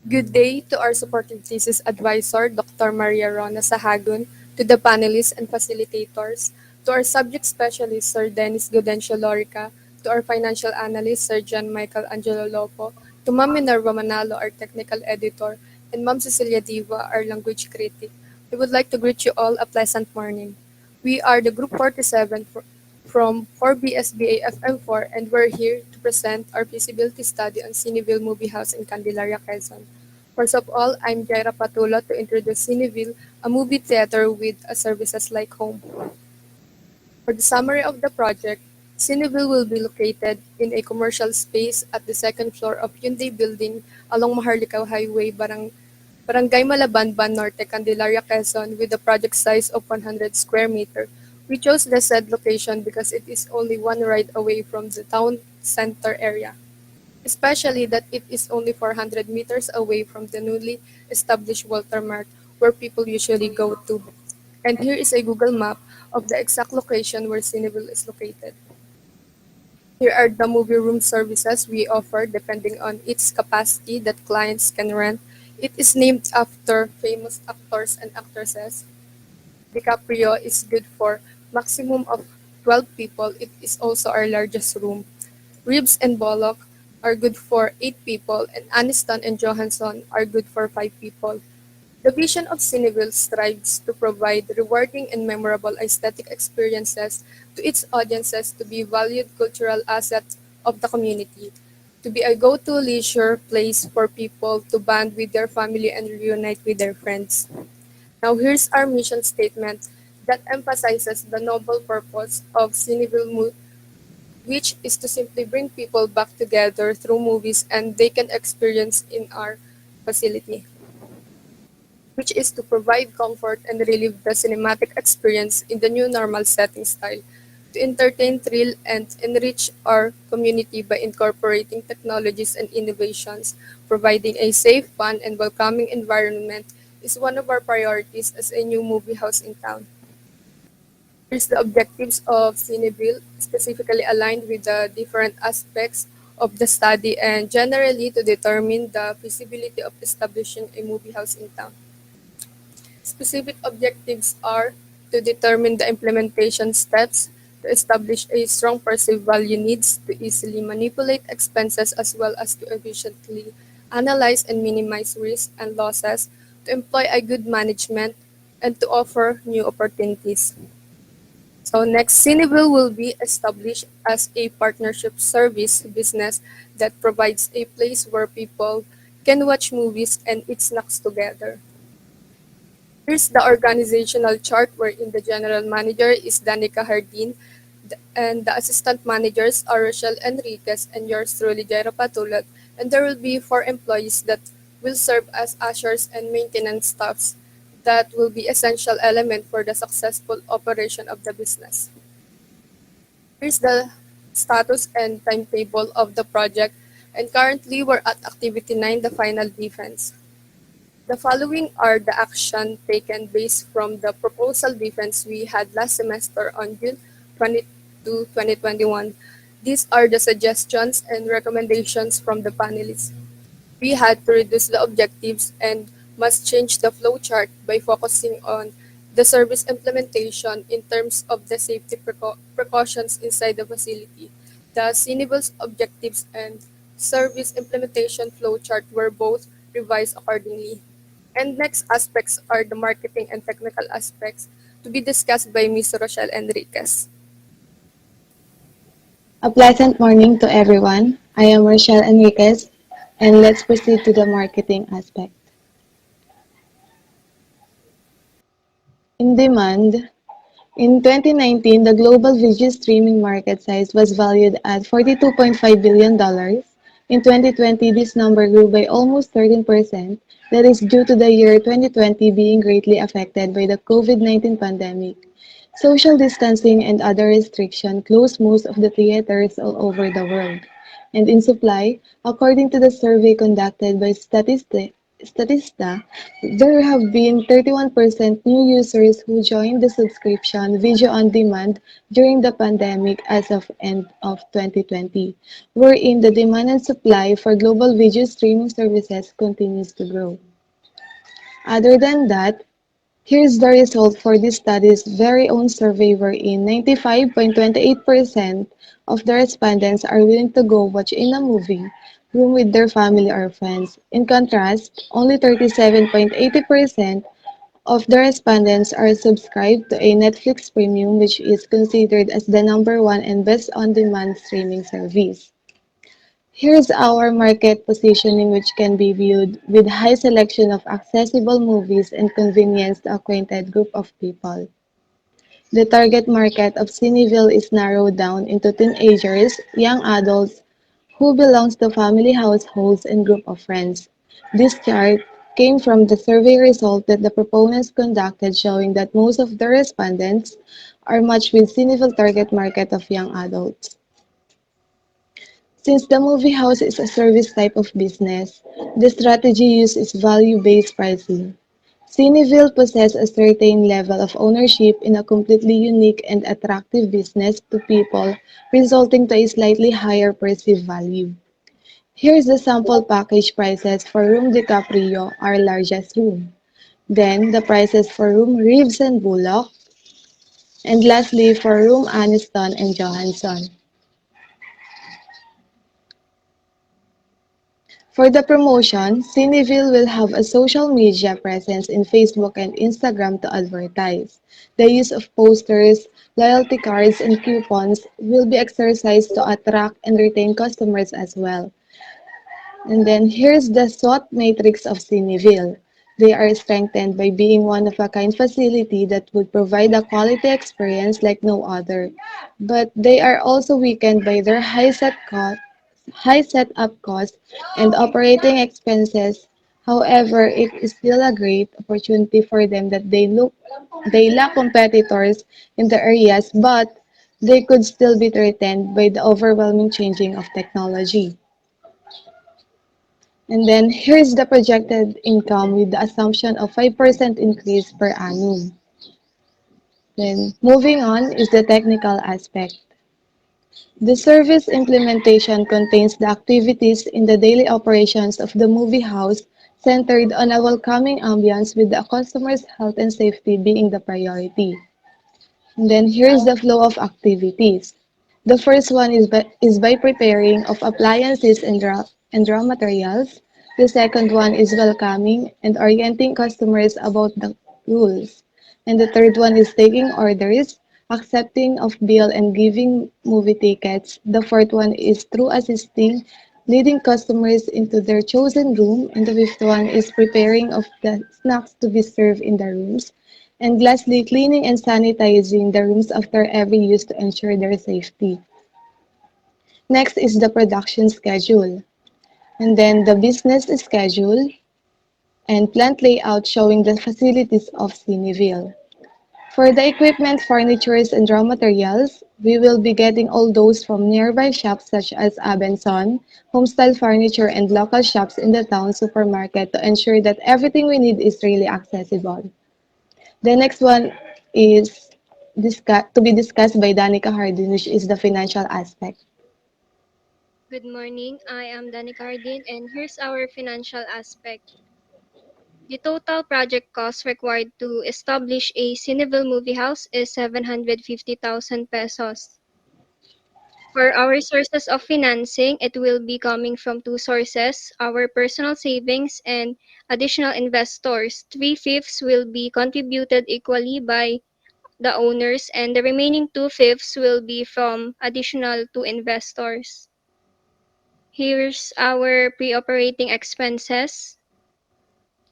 Good day to our supporting thesis advisor, Dr. Maria Rona Sahagun, to the panelists and facilitators, to our subject specialist, Sir Dennis Gudencio Lorica, to our financial analyst, Sir John Michael Angelo Lopo, to Ma'am Minerva Manalo, our technical editor, and Ma'am Cecilia Diva, our language critic. We would like to greet you all a pleasant morning. We are the Group 47 from 4BSBA FM4, and we're here to present our feasibility study on Cineville Movie House in Candelaria, Quezon. First of all, I'm Jaira Patula to introduce Cineville, a movie theater with a services like home. For the summary of the project, Cineville will be located in a commercial space at the second floor of Hyundai Building along Maharlika Highway, Barangay Malabanban Norte, Candelaria, Quezon, with a project size of 100 square meter. We chose the said location because it is only one ride away from the town center area, especially that it is only 400 meters away from the newly established Walter Mart, where people usually go to. And here is a Google map of the exact location where Cineville is located. Here are the movie room services we offer depending on its capacity that clients can rent. It is named after famous actors and actresses. DiCaprio is good for maximum of 12 people. It is also our largest room. Reeves and Bullock are good for 8 people, and Aniston and Johansson are good for 5 people. The vision of Cineville strives to provide rewarding and memorable aesthetic experiences to its audiences to be valued cultural assets of the community, to be a go-to leisure place for people to bond with their family and reunite with their friends. Now here's our mission statement that emphasizes the noble purpose of Cineville, which is to simply bring people back together through movies and they can experience in our facility, which is to provide comfort and relive the cinematic experience in the new normal setting style, to entertain, thrill, and enrich our community by incorporating technologies and innovations, providing a safe, fun, and welcoming environment is one of our priorities as a new movie house in town. Here's the objectives of Cineville, specifically aligned with the different aspects of the study and generally to determine the feasibility of establishing a movie house in town. Specific objectives are to determine the implementation steps, to establish a strong perceived value needs, to easily manipulate expenses as well as to efficiently analyze and minimize risks and losses, to employ a good management, and to offer new opportunities. So next, Cineville will be established as a partnership service business that provides a place where people can watch movies and eat snacks together. Here's the organizational chart wherein the general manager is Danica Hardin and the assistant managers are Rochelle Enriquez and yours truly, Jairo Patulat. And there will be 4 employees that will serve as ushers and maintenance staffs that will be essential element for the successful operation of the business. Here's the status and timetable of the project, and currently we're at activity 9, the final defense. The following are the action taken based from the proposal defense we had last semester on June 22, 2021. These are the suggestions and recommendations from the panelists. We had to reduce the objectives and must change the flowchart by focusing on the service implementation in terms of the safety precautions inside the facility. The Cineville's objectives and service implementation flowchart were both revised accordingly. And next aspects are the marketing and technical aspects to be discussed by Ms. Rochelle Enriquez. A pleasant morning to everyone. I am Rochelle Enriquez, and let's proceed to the marketing aspect. In demand, in 2019, the global video streaming market size was valued at $42.5 billion. In 2020, this number grew by almost 13%. That is due to the year 2020 being greatly affected by the COVID-19 pandemic. Social distancing and other restrictions closed most of the theaters all over the world. And in supply, according to the survey conducted by Statista, there have been 31% new users who joined the subscription video on demand during the pandemic as of end of 2020, wherein the demand and supply for global video streaming services continues to grow. Other than that, here's the result for this study's very own survey wherein 95.28% of the respondents are willing to go watch in a movie room with their family or friends. In contrast, only 37.80% of the respondents are subscribed to a Netflix Premium, which is considered as the number one and best on-demand streaming service. Here's our market positioning, which can be viewed with high selection of accessible movies and convenience to acquainted group of people. The target market of Cineville is narrowed down into teenagers, young adults who belongs to family households and group of friends. This chart came from the survey result that the proponents conducted showing that most of the respondents are matched with Cineville target market of young adults. Since the movie house is a service type of business, the strategy used is value-based pricing. Cineville possesses a certain level of ownership in a completely unique and attractive business to people, resulting to a slightly higher perceived value. Here's the sample package prices for Room DiCaprio, our largest room. Then the prices for Room Reeves and Bullock, and lastly for Room Aniston and Johansson. For the promotion, Cineville will have a social media presence in Facebook and Instagram to advertise. The use of posters, loyalty cards, and coupons will be exercised to attract and retain customers as well. And then here's the SWOT matrix of Cineville. They are strengthened by being one of a kind facility that would provide a quality experience like no other. But they are also weakened by their high setup costs and operating expenses. However, it is still a great opportunity for them that they lack competitors in the areas, but they could still be threatened by the overwhelming changing of technology. And then here's the projected income with the assumption of 5% increase per annum. Then moving on is the technical aspect. The service implementation contains the activities in the daily operations of the movie house centered on a welcoming ambience with the customer's health and safety being the priority. And then here's the flow of activities. The first one is by preparing of appliances and raw materials. The second one is welcoming and orienting customers about the rules. And the third one is taking orders, accepting of bill and giving movie tickets. The fourth one is through assisting, leading customers into their chosen room. And the fifth one is preparing of the snacks to be served in the rooms. And lastly, cleaning and sanitizing the rooms after every use to ensure their safety. Next is the production schedule, and then the business schedule and plant layout showing the facilities of Cineville. For the equipment, furnitures, and raw materials, we will be getting all those from nearby shops such as Abenson, Homestyle Furniture, and local shops in the town supermarket to ensure that everything we need is really accessible. The next one is to be discussed by Danica Hardin, which is the financial aspect. Good morning. I am Danica Hardin, and here's our financial aspect. The total project cost required to establish a Cineville movie house is 750,000 pesos. For our sources of financing, it will be coming from two sources, our personal savings and additional investors. Three-fifths will be contributed equally by the owners, and the remaining two-fifths will be from additional two investors. Here's our pre-operating expenses,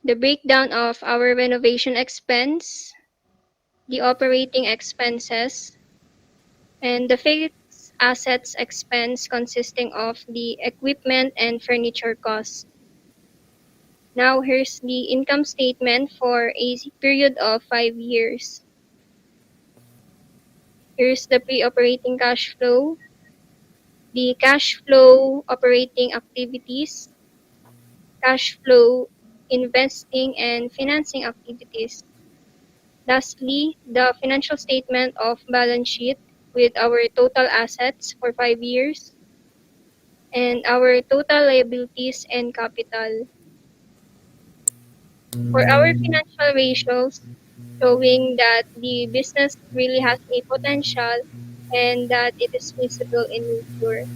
the breakdown of our renovation expense, the operating expenses, and the fixed assets expense consisting of the equipment and furniture costs. Now here's the income statement for a period of 5 years. Here's the pre-operating cash flow, the cash flow operating activities, cash flow investing, and financing activities. Lastly, the financial statement of balance sheet with our total assets for 5 years and our total liabilities and capital. For our financial ratios, showing that the business really has a potential and that it is feasible in nature.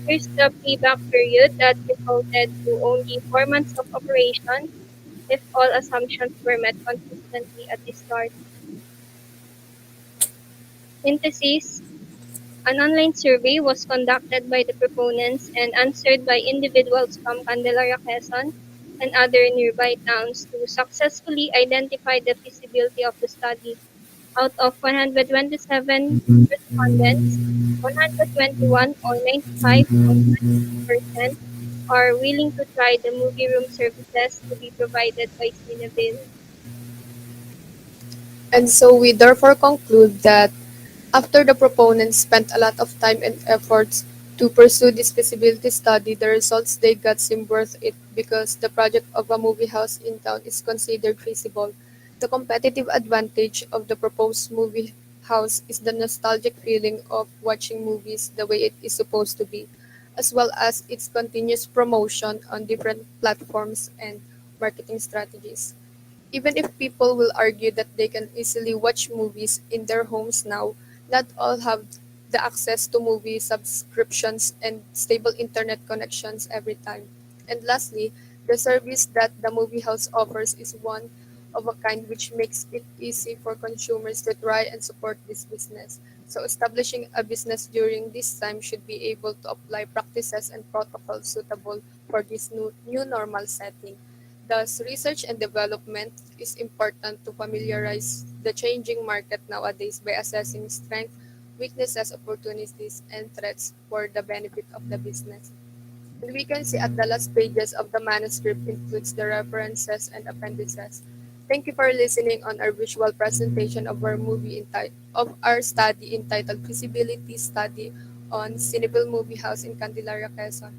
Here's the payback period that defaulted to only 4 months of operation if all assumptions were met consistently at the start. Synthesis: an online survey was conducted by the proponents and answered by individuals from Candelaria, Quezon, and other nearby towns to successfully identify the feasibility of the study. Out of 127 respondents, 121 or 95.9% are willing to try the movie room services to be provided by Cineville. And so we therefore conclude that after the proponents spent a lot of time and efforts to pursue this feasibility study, the results they got seem worth it because the project of a movie house in town is considered feasible. The competitive advantage of the proposed movie house is the nostalgic feeling of watching movies the way it is supposed to be, as well as its continuous promotion on different platforms and marketing strategies. Even if people will argue that they can easily watch movies in their homes now, not all have the access to movie subscriptions and stable internet connections every time. And lastly, the service that the movie house offers is one of a kind which makes it easy for consumers to try and support this business. So establishing a business during this time should be able to apply practices and protocols suitable for this new normal setting. Thus, research and development is important to familiarize the changing market nowadays by assessing strengths, weaknesses, opportunities, and threats for the benefit of the business. And we can see at the last pages of the manuscript includes the references and appendices. Thank you for listening on our visual presentation of our of our study entitled Feasibility Study on Cineville Movie House in Candelaria, Quezon.